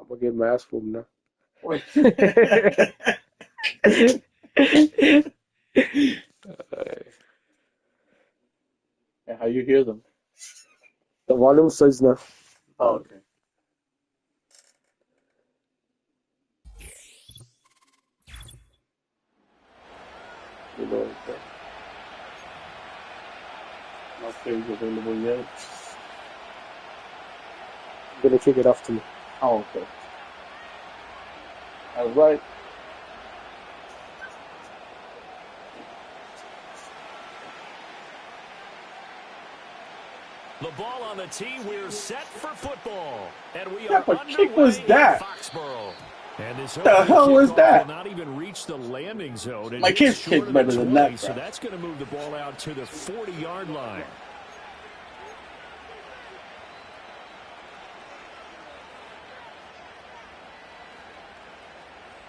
I'm gonna get my ass for him now. And how you hear them? The volume says now. Oh, okay. You know, No page available yet. I'm gonna kick it off to me. Oh, okay. All right. The ball on the tee. We're set for football, and we What are type of kick was underway that? in Foxborough. And this The hell was that? will not even reach the landing zone. My kid's kick better than that, so that's going to move the ball out to the 40-yard line.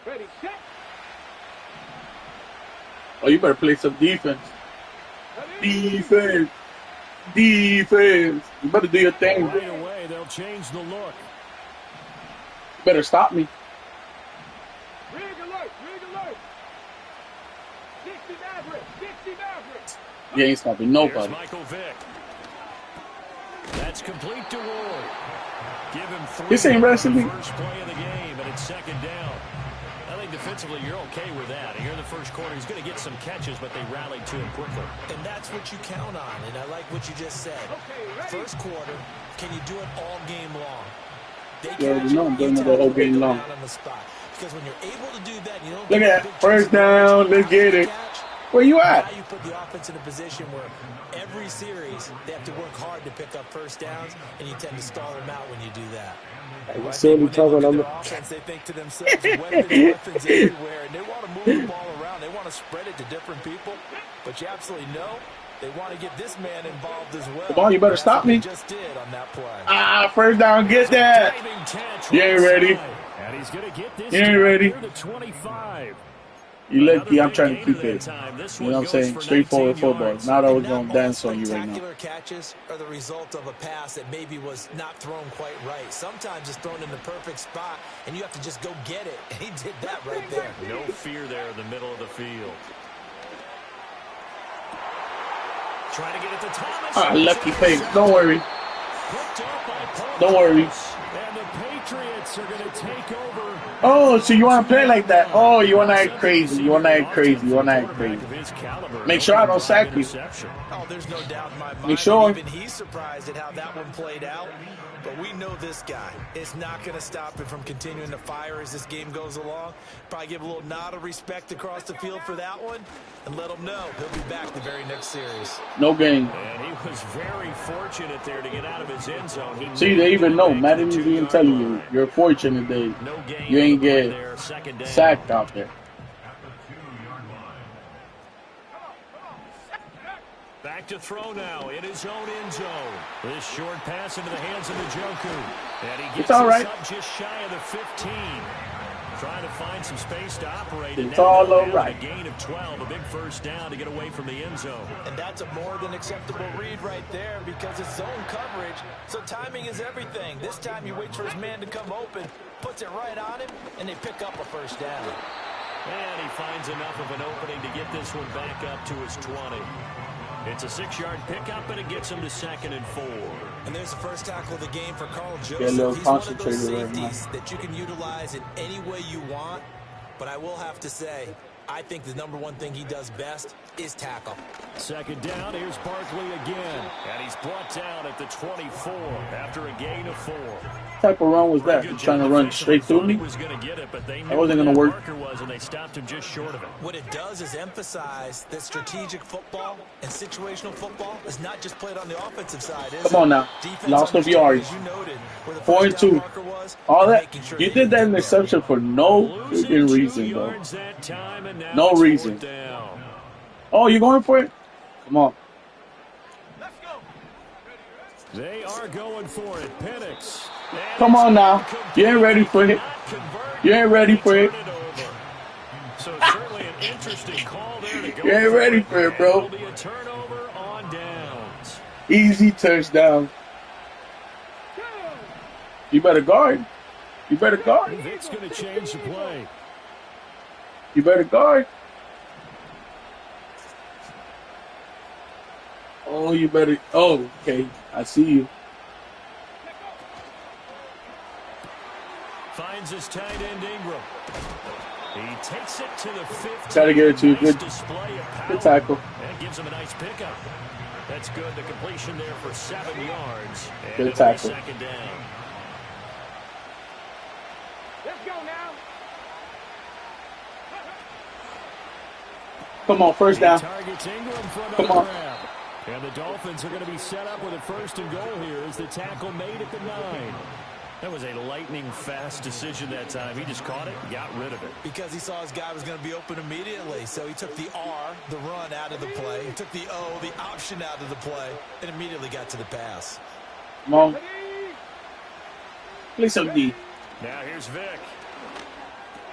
Ready, set. Oh, you better play some defense. Defense. Defense. You better do your thing. Right away, they'll change the look. You better stop me. Rig alert, rig alert. 60 Maverick, 60 Maverick. You ain't stopping nobody. Here's Michael Vick. That's complete to Ward. Give him 3. This ain't wrestling. First play of the game, and it's second down. I think defensively you're okay with that. Here in the first quarter, he's going to get some catches, but they rallied to him quickly. And that's what you count on, and I like what you just said. Okay, First quarter, can you do it all game long? They You already know I'm doing it tell the whole you to game go long. down on the spot. Because when you're able to do that, you don't Look get at big that. First chunks of down. yards Let's get it. catch. Where you Now at? you put the offense in a position where every series they have to work hard to pick up first downs, and you tend to stall them out when you do that. I see what talking on me. Offense, they think to themselves, weapons everywhere, and they want to move the ball around. They want to spread it to different people, but you absolutely know they want to get this man involved as well. Come on, you better stop me. Just did on that play. Ah, first down. Get that. You ain't ready. And he's going to get this You ain't ready. near the 25. You lucky I'm trying to keep it. You know what I'm saying? Straightforward football. Not always going to dance on you right now. Spectacular catches are the result of a pass that maybe was not thrown quite right. Sometimes it's thrown in the perfect spot, and you have to just go get it. And he did that right there. No fear there in the middle of the field. Trying to get it to Thomas. Ah, lucky pig. Don't worry. Don't worry. And the Patriots are going to take over. Oh, so you want to play like that? Oh, you want to act crazy. You want to act crazy. You want to act crazy. Make sure I don't sack you. Oh, there's no doubt in my mind. Make sure. Even he's surprised at how that one played out. But we know this guy is not going to stop him from continuing to fire as this game goes along. Probably give a little nod of respect across the field for that one and let him know he'll be back the very next series. No game. And he was very fortunate there to get out of his end zone. See, they even know. Madden is even telling you. You're fortunate that you ain't get sacked out there. Back to throw now in his own end zone. This short pass into the hands of Njoku. And he gets all right. up just shy of the 15. Trying to find some space to operate. It's all right. A gain of 12, a big first down to get away from the end zone. And that's a more than acceptable read right there because it's zone coverage. So timing is everything. This time you wait for his man to come open, puts it right on him, and they pick up a first down. And he finds enough of an opening to get this one back up to his 20. It's a 6-yard pickup, and it gets him to 2nd and 4. And there's the first tackle of the game for Carl Joseph. Get a little He's one of those concentrated right now. safeties that you can utilize in any way you want. But I will have to say, I think the number one thing he does best is tackle. 2nd down, here's Barkley again. And he's brought down at the 24 after a gain of 4. What type of run was that? You trying to run straight through me? That wasn't going to work. And they stopped him just short of it. What it does is emphasize that strategic football and situational football is not just played on the offensive side. Come on now. Lost of yards. 4 and 2. All that. You did that interception for no freaking reason, bro. No reason. Oh, you going for it? Come on. They are going for it. Penix. Come on now. You ain't ready for it. You ain't ready for it. So certainly an interesting call there to go. You ain't ready for it, bro. It'll be a turnover on downs. Easy touchdown. You better guard. You better guard. Vic's going to change the play. You better guard. Oh, you better. Oh, okay. I see you. Finds his tight end Ingram. He takes it to the 15. Got to get it to you. Nice Good. display of power. Good tackle. That gives him a nice pickup. That's good. The completion there for 7 yards. And Good tackle. Second down. Let's go now. Come on, first down. Targets Ingram for another Come on. grab. And the Dolphins are going to be set up with a 1st and goal here as the tackle made at the 9. That was a lightning-fast decision that time. He just caught it and got rid of it. Because he saw his guy was going to be open immediately. So he took the R, the run, out of the play. He took the O, the option, out of the play, and immediately got to the pass. Come on. Play some D. Now here's Vic.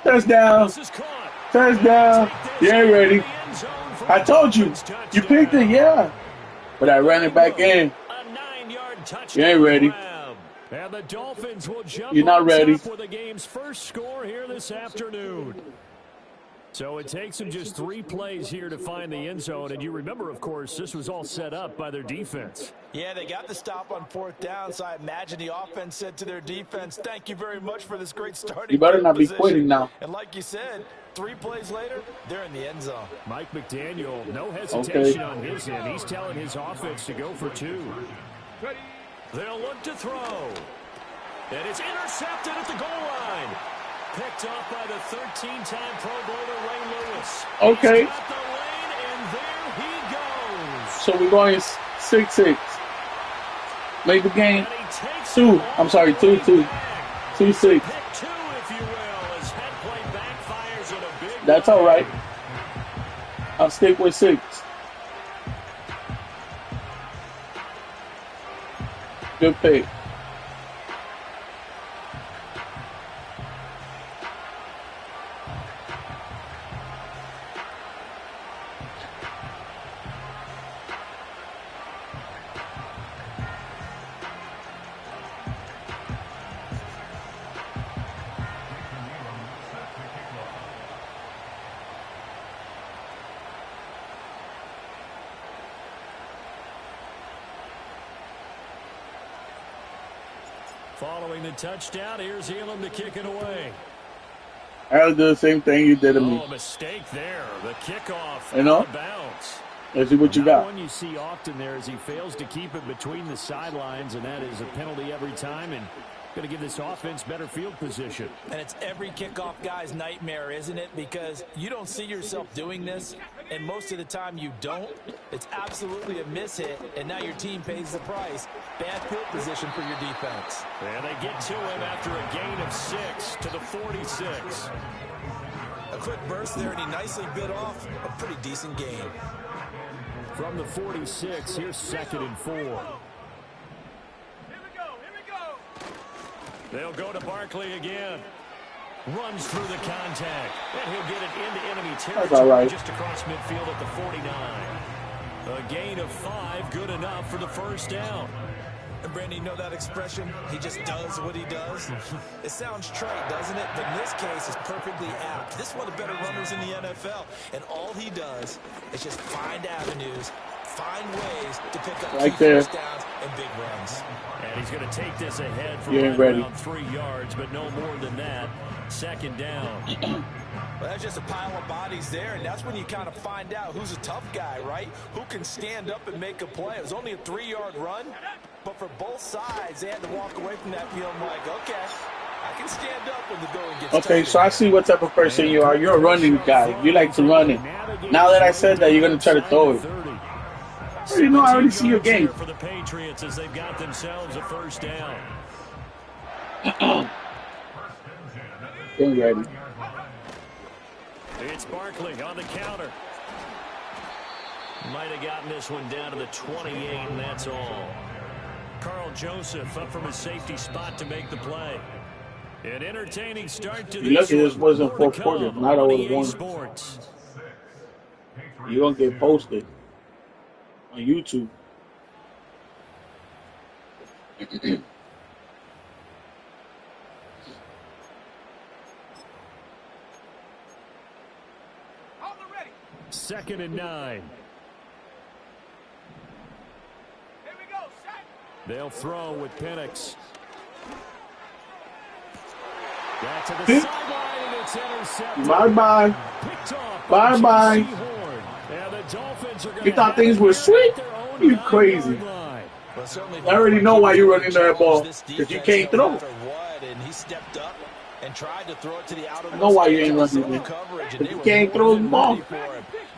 Touchdown. This is caught. Touchdown. You ain't ready. I told you. You picked it, yeah. But I ran it back in. A 9-yard touchdown. You ain't ready. Grab. And the Dolphins will jump You're not on ready. top for the game's first score here this afternoon. So it takes them just 3 plays here to find the end zone. And you remember, of course, this was all set up by their defense. Yeah, they got the stop on 4th down, so I imagine the offense said to their defense, thank you very much for this great starting You better not be position. quitting now. And like you said, 3 plays later, they're in the end zone. Mike McDaniel, no hesitation on his end. He's telling his offense to go for 2. They'll look to throw. And it's intercepted at the goal line. Picked off by the 13-time Pro Bowler Ray Lewis. Okay. He's got the lane, and there he goes. So we're going 6-6. Make the game And he takes 2. it I'm sorry, 2-2. back. 2-6. Pick 2, if you will, as head play backfires in a big That's way. all right. I'll stick with 6. Good pick. Following the touchdown, here's Elam to kick it away. I'll do the same thing you did to me. Oh, a mistake there. The kickoff You know? out of bounds. Let's see what you Not got. one you see often there as he fails to keep it between the sidelines, and that is a penalty every time, and going to give this offense better field position. And it's every kickoff guy's nightmare, isn't it? Because you don't see yourself doing this, and most of the time you don't. It's absolutely a mishit, and now your team pays the price. Bad field position for your defense. And they get to him after a gain of 6 to the 46. A quick burst there, and he nicely bit off a pretty decent gain. From the 46, here's 2nd and 4. Here we go. They'll go to Barkley again. Runs through the contact, and he'll get it into enemy territory all right. just across midfield at the 49. A gain of 5, good enough for the 1st down. And Brandon, you know that expression? He just does what he does. It sounds trite, doesn't it? But in this case, it's perfectly apt. This is one of the better runners in the NFL. And all he does is just find avenues, find ways to pick up Right key there. first downs and big runs. And he's going to take this ahead for You ain't right ready. around 3 yards, but no more than that. 2nd down. Well, that's just a pile of bodies there, and that's when you kind of find out who's a tough guy, right? Who can stand up and make a play. It was only a 3-yard run, but for both sides, they had to walk away from that feeling like, okay, I can stand up when the going gets Okay, tough. so I see what type of person you are. You're a running guy. You like to run it. Now that I said that, you're going to try to throw it. You know, I already see your game. For the Patriots as they've got themselves a 1st down. Get ready. It's Barkley on the counter. Might have gotten this one down to the 28, and that's all. Carl Joseph up from his safety spot to make the play. An entertaining start to You're lucky this wasn't More to fourth quarter. come Not on over EA one. Sports. You're going to get posted on YouTube. 2nd and 9. Here we go, set. They'll throw with Penix. Back to the sideline, and it's intercepted. Bye-bye. Picked off Bye-bye. And the Dolphins are going You thought things were sweet? You crazy. I already know why you're running that ball, because you can't throw. And he stepped up and tried to throw it to the outermost. I know why you ain't running it. Because you can't throw the ball.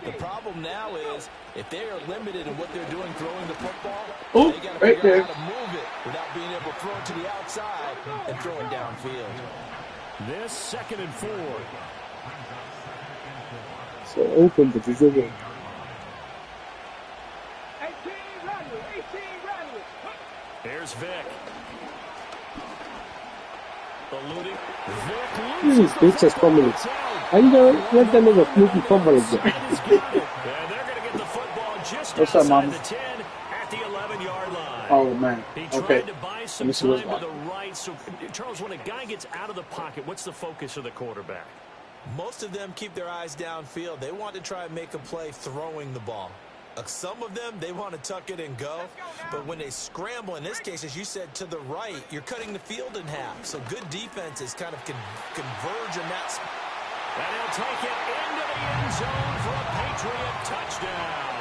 The problem now is, if they are limited in what they're doing throwing the football, Oh, they got to right figure there. out how to move it without being able to throw it to the outside and throw it downfield. This 2nd and 4. So open the decision. 18 ready, 18 ready. Here's Vic. Eluding. This is bitch fumbling. How you gonna let them make a fluky fumble like that? And they're going to get the football just What's up, outside Mama? the 10 at the 11-yard line. Oh, man. He Okay. tried to buy Let some me see what's time to going the right. So, Charles, when a guy gets out of the pocket, what's the focus of the quarterback? Most of them keep their eyes downfield. They want to try and make a play throwing the ball. Some of them, they want to tuck it and go. But when they scramble, in this case, as you said, to the right, you're cutting the field in half. So good defenses kind of converge in that spot. And he'll take it into the end zone for a Patriot touchdown.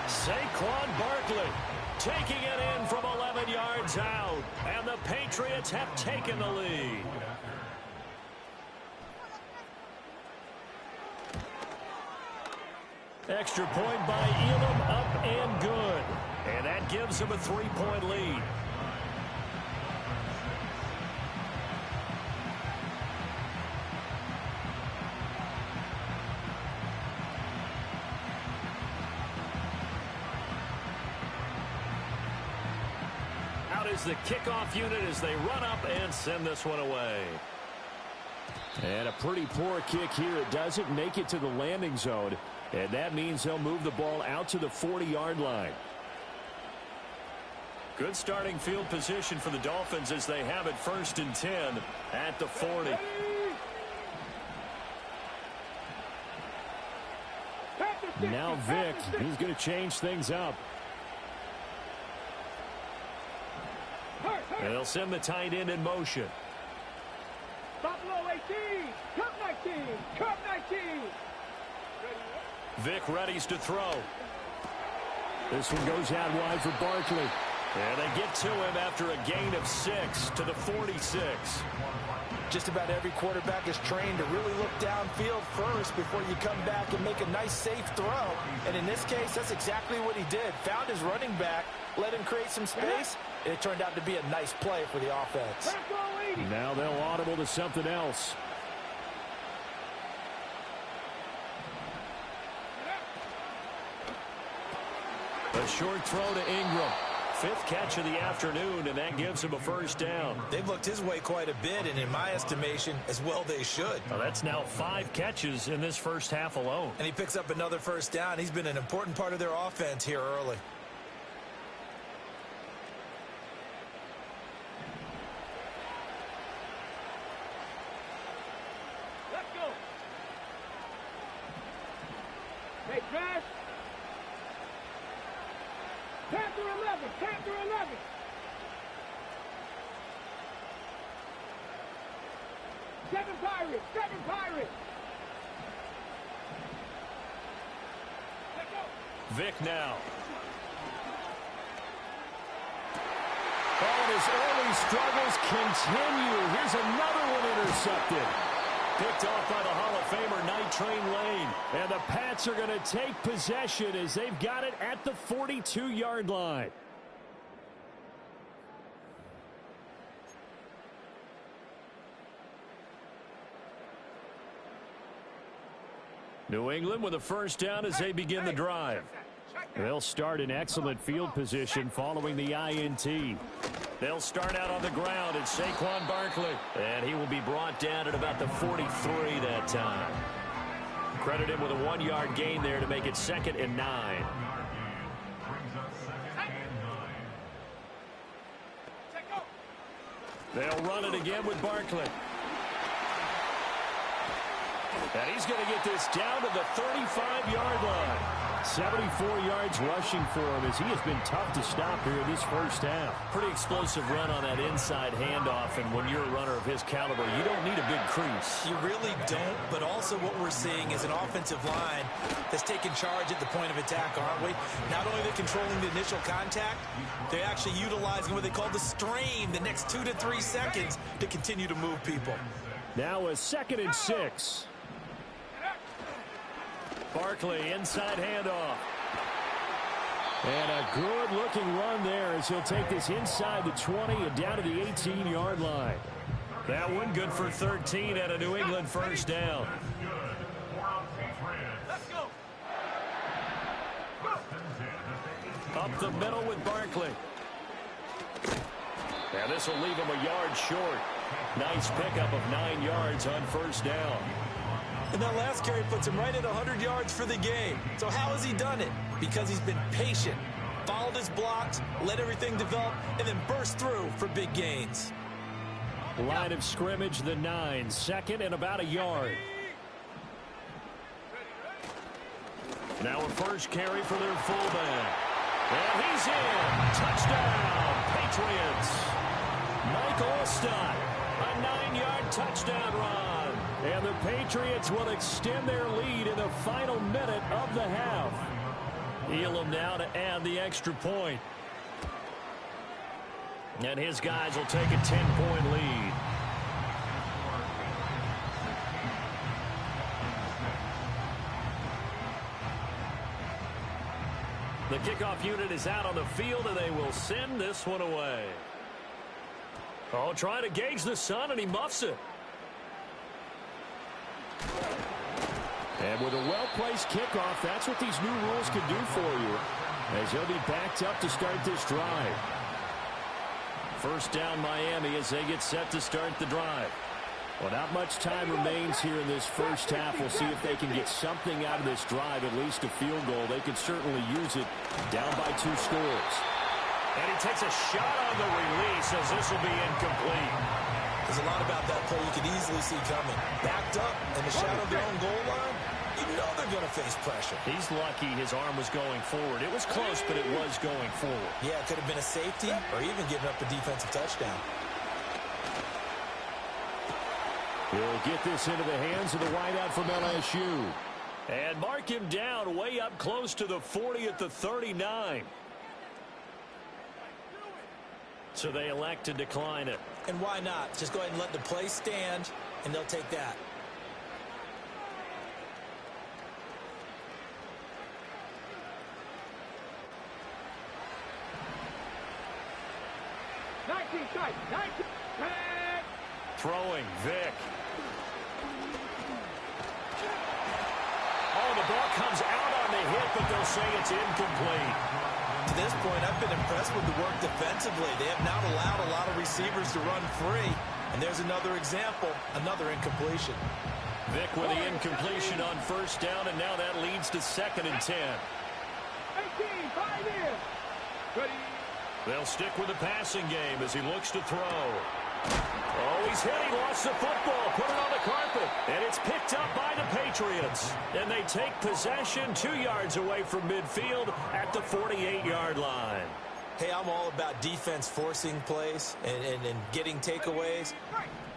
Saquon Barkley taking it in from 11 yards out. And the Patriots have taken the lead. Extra point by Elam, up and good. And that gives him a 3-point lead. Out is the kickoff unit as they run up and send this one away. And a pretty poor kick here. It doesn't make it to the landing zone. And that means they'll move the ball out to the 40-yard line. Good starting field position for the Dolphins as they have it 1st and 10 at the 40. Now Vic, he's going to change things up. And they'll send the tight end in motion. Buffalo 18, Cup 19, Cup 19. Vic readies to throw. This one goes out wide for Barkley. And they get to him after a gain of 6 to the 46. Just about every quarterback is trained to really look downfield first before you come back and make a nice, safe throw. And in this case, that's exactly what he did. Found his running back, let him create some space, and it turned out to be a nice play for the offense. Now they'll audible to something else. A short throw to Ingram. 5th catch of the afternoon, and that gives him a 1st down. They've looked his way quite a bit, and in my estimation, as well they should. Well, that's now 5 catches in this first half alone. And he picks up another 1st down. He's been an important part of their offense here early. Let's go. Hey, Trash. Panther 11, Panther 11. Seven Pirates, 7 Pirates. Let's go. Vic now. Oh, and his early struggles continue. Here's another one intercepted. Picked off by the Hall of Famer Night Train Lane. And the Pats are going to take possession as they've got it at the 42-yard line. New England with a 1st down as they begin the drive. They'll start in excellent field position following the INT. They'll start out on the ground at Saquon Barkley. And he will be brought down at about the 43 that time. Credit him with a 1-yard gain there to make it 2nd and 9. They'll run it again with Barkley. And he's going to get this down to the 35-yard line. 74 yards rushing for him as he has been tough to stop here this first half. Pretty explosive run on that inside handoff, and when you're a runner of his caliber, you don't need a big crease. You really don't, but also what we're seeing is an offensive line that's taking charge at the point of attack, aren't we? Not only are they controlling the initial contact, they're actually utilizing what they call the strain, the next 2 to 3 seconds to continue to move people. Now a 2nd and 6. Barkley, inside handoff. And a good-looking run there as he'll take this inside the 20 and down to the 18-yard line. That one good for 13 at a New England first down. Let's go. Up the middle with Barkley. Now this will leave him a yard short. Nice pickup of 9 yards on first down. And that last carry puts him right at 100 yards for the game. So how has he done it? Because he's been patient, followed his blocks, let everything develop, and then burst through for big gains. Line of scrimmage, the 9, 2nd and about a yard. Now a first carry for their fullback. And he's in. Touchdown, Patriots. Mike Allstott, a 9-yard touchdown run. And the Patriots will extend their lead in the final minute of the half. Elam now to add the extra point. And his guys will take a 10-point lead. The kickoff unit is out on the field, and they will send this one away. Oh, trying to gauge the sun, and he muffs it. And with a well-placed kickoff, that's what these new rules can do for you, as he'll be backed up to start this drive. First down Miami as they get set to start the drive. Well, not much time remains here in this first half. We'll see if they can get something out of this drive, at least a field goal. They could certainly use it down by 2 scores. And he takes a shot on the release as this will be incomplete. There's a lot about that play you could easily see coming. Backed up in the shadow of their own goal line, you know they're going to face pressure. He's lucky his arm was going forward. It was close, but it was going forward. Yeah, it could have been a safety or even giving up a defensive touchdown. He'll get this into the hands of the wideout from LSU. And mark him down way up close to the 40 at the 39. So they elect to decline it. And why not? Just go ahead and let the play stand, and they'll take that. Throwing, Vic. Oh, the ball comes out on the hit, but they'll say it's incomplete. To this point, I've been impressed with the work defensively. They have not allowed a lot of receivers to run free. And there's another example, another incompletion. Vic with the incompletion on first down, and now that leads to 2nd and 10. 18, 5 in. Ready. They'll stick with the passing game as he looks to throw. Oh, he's hit. He lost the football. Put it on the carpet. And it's picked up by the Patriots. And they take possession 2 yards away from midfield at the 48-yard line. Hey, I'm all about defense forcing plays and getting takeaways.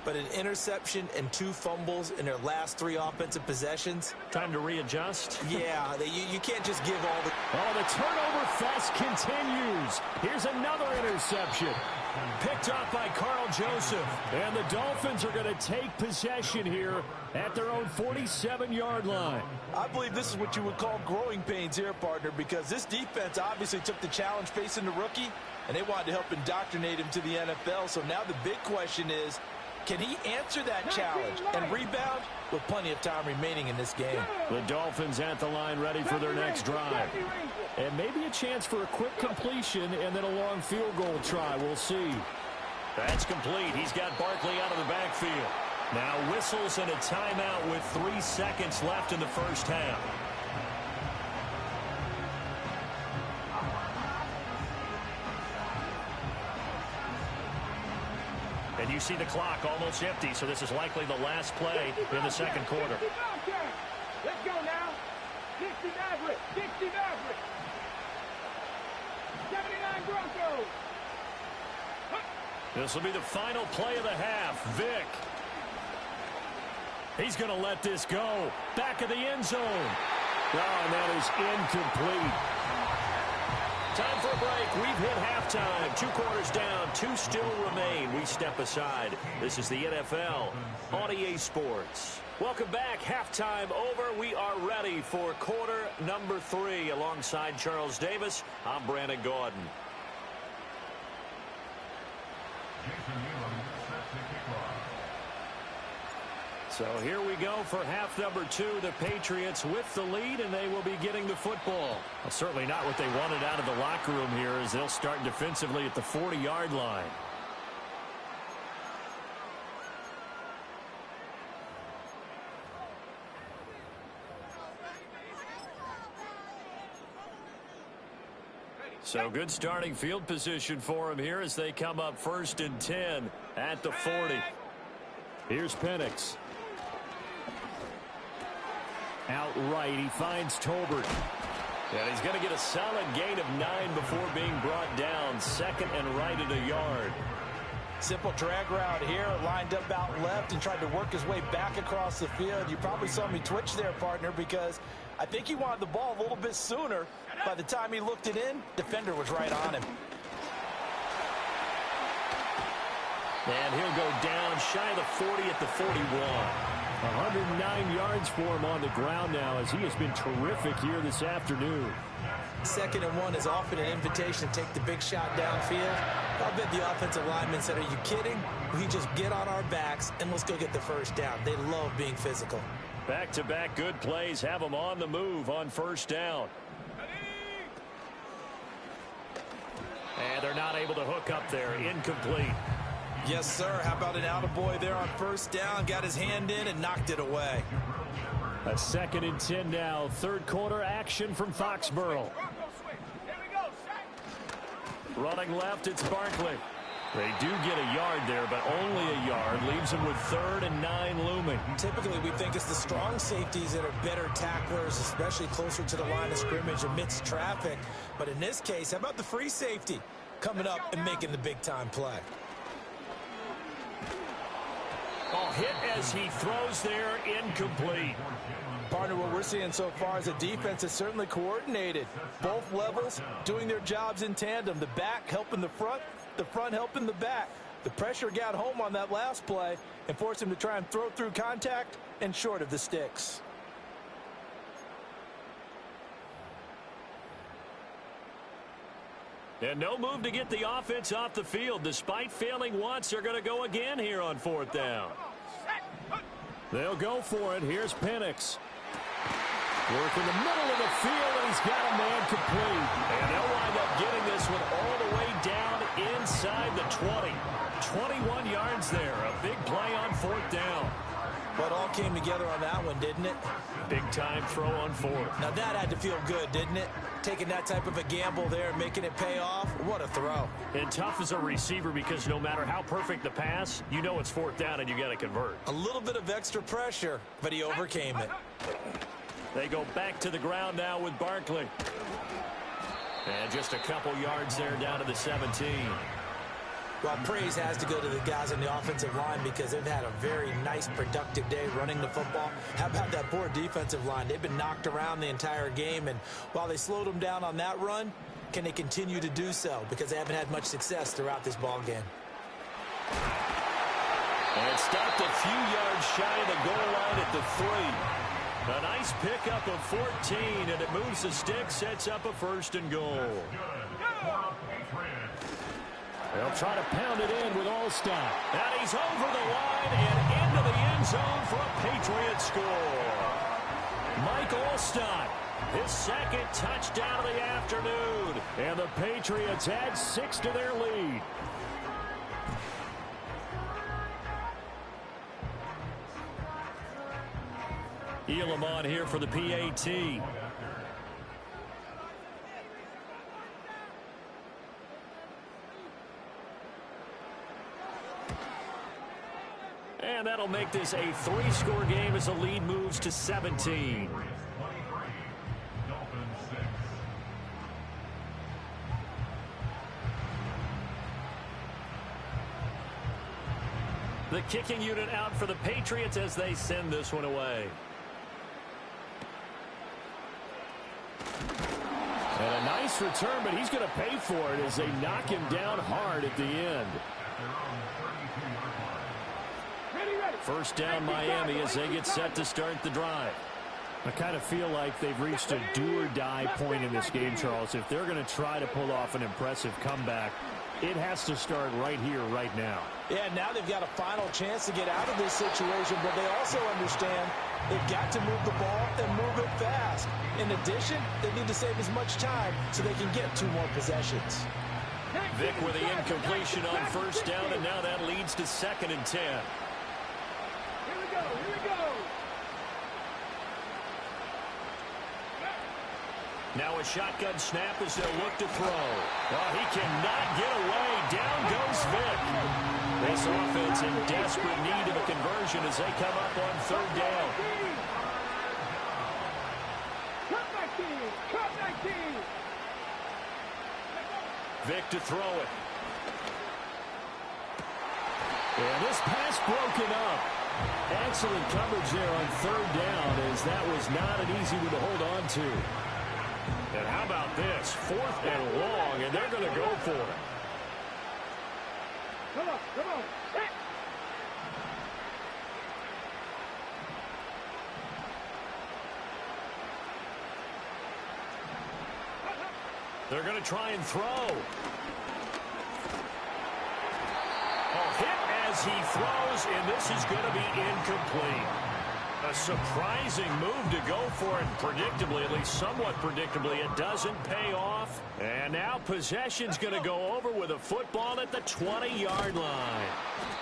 But an interception and 2 fumbles in their last 3 offensive possessions. Time to readjust. Yeah, you can't just give all the... Oh, the turnover fest continues. Here's another interception. Picked off by Carl Joseph. And the Dolphins are going to take possession here at their own 47-yard line. I believe this is what you would call growing pains here, partner, because this defense obviously took the challenge facing the rookie, and they wanted to help indoctrinate him to the NFL. So now the big question is, can he answer that challenge and rebound with plenty of time remaining in this game? The Dolphins at the line ready for their next drive. And maybe a chance for a quick completion and then a long field goal try. We'll see. That's complete. He's got Barkley out of the backfield. Now whistles and a timeout with 3 seconds left in the first half. And you see the clock almost empty, so this is likely the last play in the second quarter. Let's go now. 60 Maverick. 60 Maverick. 79 Broncos. This will be the final play of the half. Vick. He's going to let this go. Back of the end zone. Oh, and that is incomplete. Time for a break. We've hit halftime. 2 quarters down. 2 still remain. We step aside. This is the NFL on EA Sports. Welcome back. Halftime over. We are ready for quarter number 3. Alongside Charles Davis, I'm Brandon Gordon. So here we go for half number 2. The Patriots with the lead, and they will be getting the football. Well, certainly not what they wanted out of the locker room here, as they'll start defensively at the 40-yard line. So good starting field position for him here as they come up 1st and 10 at the 40. Here's Penix. Outright, he finds Tolbert. And he's going to get a solid gain of 9 before being brought down. 2nd and right at a yard. Simple drag route here, lined up out left and tried to work his way back across the field. You probably saw me twitch there, partner, because I think he wanted the ball a little bit sooner. By the time he looked it in, defender was right on him. And he'll go down shy of the 40 at the 41. 109 yards for him on the ground now, as he has been terrific here this afternoon. 2nd and 1 is often an invitation to take the big shot downfield. I bet the offensive lineman said, are you kidding? We just get on our backs and let's go get the first down. They love being physical. Back-to-back good plays have them on the move on 1st down. And they're not able to hook up there. Incomplete. Yes, sir. How about an attaboy there on 1st down? Got his hand in and knocked it away. A 2nd and 10 now. 3rd quarter action from Foxborough. Running left, it's Barkley. They do get a yard there, but only a yard. Leaves them with 3rd and 9 looming. Typically, we think it's the strong safeties that are better tacklers, especially closer to the line of scrimmage amidst traffic. But in this case, how about the free safety coming up and making the big-time play? Oh, hit as he throws there, incomplete. Partner, what we're seeing so far is a defense that's certainly coordinated. Both levels doing their jobs in tandem. The back helping the front helping the back. The pressure got home on that last play and forced him to try and throw through contact and short of the sticks. And no move to get the offense off the field. Despite failing once, they're going to go again here on 4th down. They'll go for it. Here's Penix. Work in the middle of the field, and he's got a man complete. And they'll wind up getting this one all the way down inside the 20. 21 yards there. A big play on 4th down. But all came together on that one, didn't it? Big-time throw on 4th. Now that had to feel good, didn't it? Taking that type of a gamble there and making it pay off. What a throw. And tough as a receiver, because no matter how perfect the pass, you know it's 4th down and you got to convert. A little bit of extra pressure, but he overcame it. They go back to the ground now with Barkley. And just a couple yards there down to the 17. Well, praise has to go to the guys on the offensive line because they've had a very nice, productive day running the football. How about that poor defensive line? They've been knocked around the entire game, and while they slowed them down on that run, can they continue to do so? Because they haven't had much success throughout this ball game. And stopped a few yards shy of the goal line at the 3. A nice pickup of 14, and it moves the stick, sets up a 1st and goal. They'll try to pound it in with Allstott. And he's over the line and into the end zone for a Patriot score. Mike Allstott, his 2nd touchdown of the afternoon. And the Patriots add 6 to their lead. Elam on here for the PAT. And that'll make this a 3-score game as the lead moves to 17. The kicking unit out for the Patriots as they send this one away. And a nice return, but he's going to pay for it as they knock him down hard at the end. First down Miami as they get set to start the drive. I kind of feel like they've reached a do-or-die point in this game, Charles. If they're going to try to pull off an impressive comeback, it has to start right here, right now. Yeah, now they've got a final chance to get out of this situation, but they also understand they've got to move the ball and move it fast. In addition, they need to save as much time so they can get 2 more possessions. Vic with the incompletion on first down, and now that leads to 2nd and 10. Here we go, here we go. Now a shotgun snap as they'll look to throw. Oh, he cannot get away. Down goes Vic. This offense in desperate need of a conversion as they come up on 3rd down. Cut back in, cut back in. Vic to throw it. And this pass broken up. Excellent coverage there on 3rd down as that was not an easy one to hold on to. And how about this? 4th and long, and they're going to go for it. Come on, come on. Set. They're going to try and throw. Hit as he throws, and this is going to be incomplete. A surprising move to go for it. Predictably, at least somewhat predictably, it doesn't pay off. And now possession's going to go over with a football at the 20-yard line.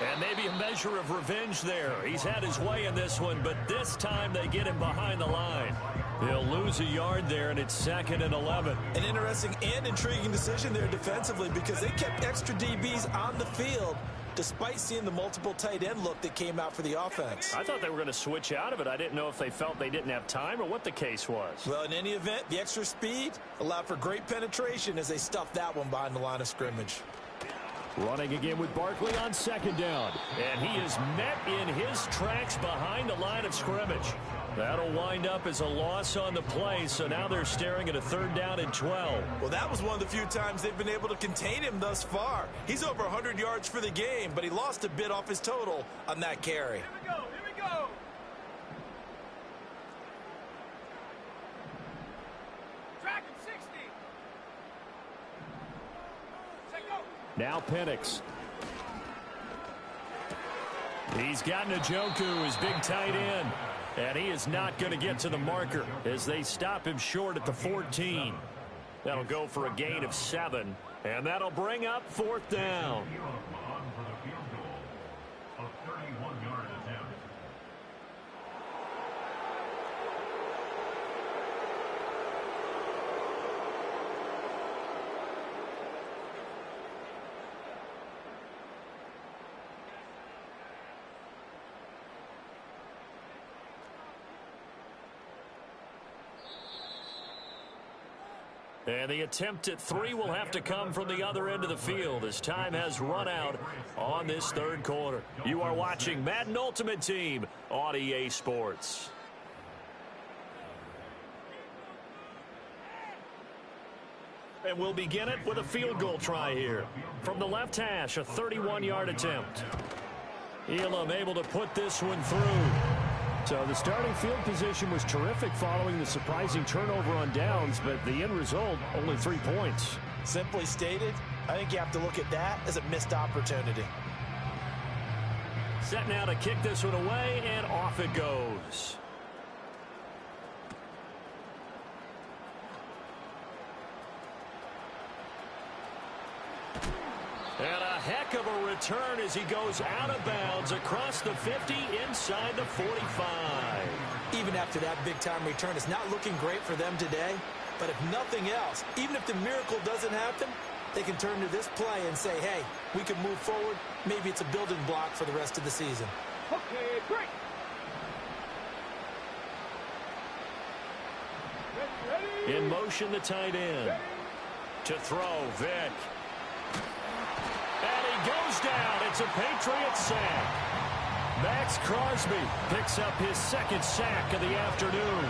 And maybe a measure of revenge there. He's had his way in this one, but this time they get him behind the line. They'll lose a yard there, and it's 2nd and 11. An interesting and intriguing decision there defensively because they kept extra DBs on the field despite seeing the multiple tight end look that came out for the offense. I thought they were going to switch out of it. I didn't know if they felt they didn't have time or what the case was. Well, in any event, the extra speed allowed for great penetration as they stuffed that one behind the line of scrimmage. Running again with Barkley on 2nd down. And he is met in his tracks behind the line of scrimmage. That'll wind up as a loss on the play, so now they're staring at a 3rd down and 12. Well, that was one of the few times they've been able to contain him thus far. He's over 100 yards for the game, but he lost a bit off his total on that carry. Here we go, here we go. Track him 60. Set go. Now Penix. He's got Njoku, his big tight end. And he is not going to get to the marker as they stop him short at the 14. That'll go for a gain of 7. And that'll bring up 4th down. And the attempt at 3 will have to come from the other end of the field as time has run out on this 3rd quarter. You are watching Madden Ultimate Team on EA Sports. And we'll begin it with a field goal try here. From the left hash, a 31-yard attempt. Elam able to put this one through. So the starting field position was terrific following the surprising turnover on downs, but the end result, only 3 points. Simply stated, I think you have to look at that as a missed opportunity. Set now to kick this one away, and off it goes. And a heck of a return as he goes out of bounds across the 50 inside the 45. Even after that big-time return, it's not looking great for them today. But if nothing else, even if the miracle doesn't happen, they can turn to this play and say, hey, we can move forward. Maybe it's a building block for the rest of the season. Okay, break. Ready. In motion, the tight end. To throw, Vick. And he goes down. It's a Patriot sack. Max Crosby picks up his second sack of the afternoon.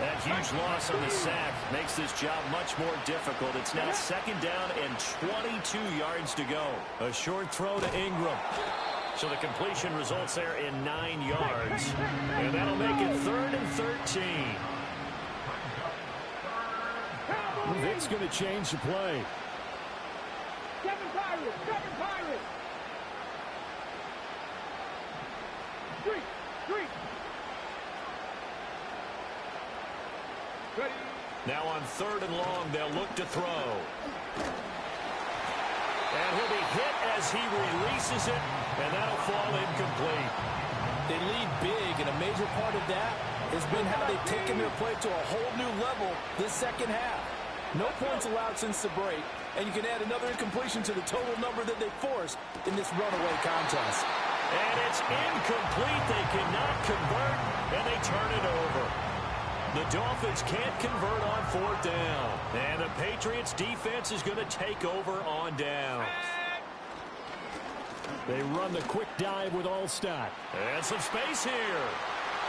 That huge loss on the sack makes this job much more difficult. It's now second down and 22 yards to go. A short throw to Ingram. So the completion results there in 9 yards. And that'll make it 3rd and 13. Vick's going to change the play. 7 Pirates, 7 Pirates. 3. Ready. Now on 3rd and long, they'll look to throw. And he'll be hit as he releases it, and that'll fall incomplete. They lead big, and a major part of that has been how they've taken their play to a whole new level this second half. No points allowed since the break, and you can add another incompletion to the total number that they forced in this runaway contest. And it's incomplete. They cannot convert, and they turn it over. The Dolphins can't convert on 4th down. And the Patriots defense is going to take over on downs. They run the quick dive with Allstott. And some space here.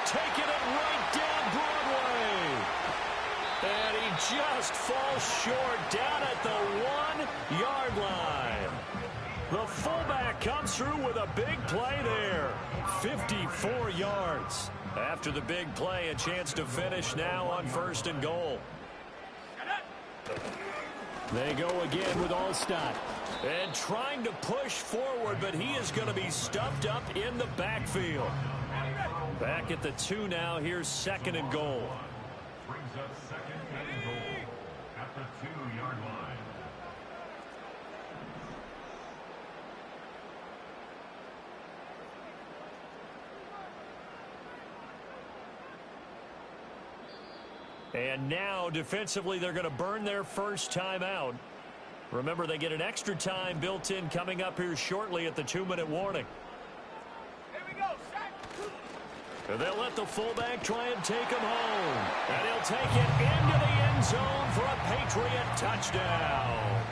Taking it right down Broadway. And he just falls short down at the 1-yard line. The fullback comes through with a big play there. 54 yards. After the big play, a chance to finish now on 1st and goal. They go again with Allstott. And trying to push forward, but he is going to be stuffed up in the backfield. Back at the 2 now. Here's 2nd and goal. Brings up 2nd and goal at the 2-yard line. And now, defensively, they're going to burn their first time out. Remember, they get an extra time built in coming up here shortly at the 2-minute warning. Here we go, sack. And they'll let the fullback try and take him home. And he'll take it into the end zone for a Patriot touchdown.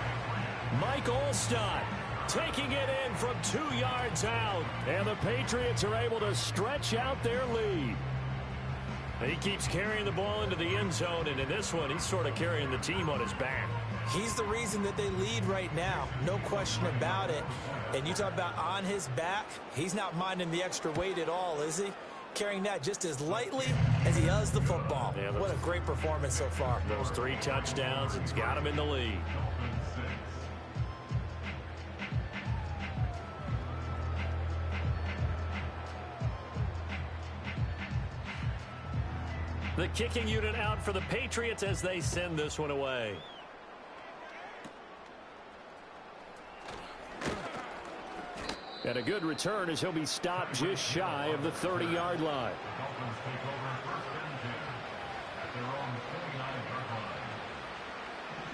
Mike Allstott taking it in from 2 yards out. And the Patriots are able to stretch out their lead. He keeps carrying the ball into the end zone, and in this one, he's sort of carrying the team on his back. He's the reason that they lead right now, no question about it. And you talk about on his back, he's not minding the extra weight at all, is he? Carrying that just as lightly as he does the football. Yeah, what a great performance so far. Those 3 touchdowns, it's got him in the lead. The kicking unit out for the Patriots as they send this one away. And a good return as he'll be stopped just shy of the 30-yard line.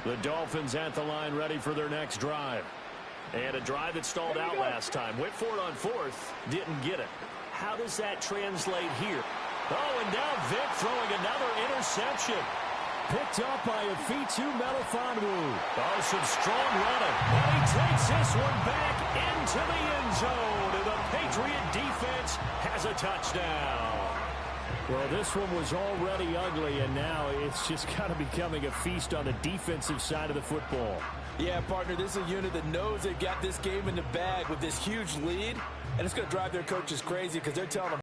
The Dolphins at the line ready for their next drive. And a drive that stalled out last time. Went for it on 4th, didn't get it. How does that translate here? Oh, and now Vick throwing another interception. Picked up by Afitu Melifonwu. Oh, some strong running. And he takes this one back into the end zone. And the Patriot defense has a touchdown. Well, this one was already ugly, and now it's just kind of becoming a feast on the defensive side of the football. Yeah, partner, this is a unit that knows they've got this game in the bag with this huge lead. And it's going to drive their coaches crazy because they're telling them,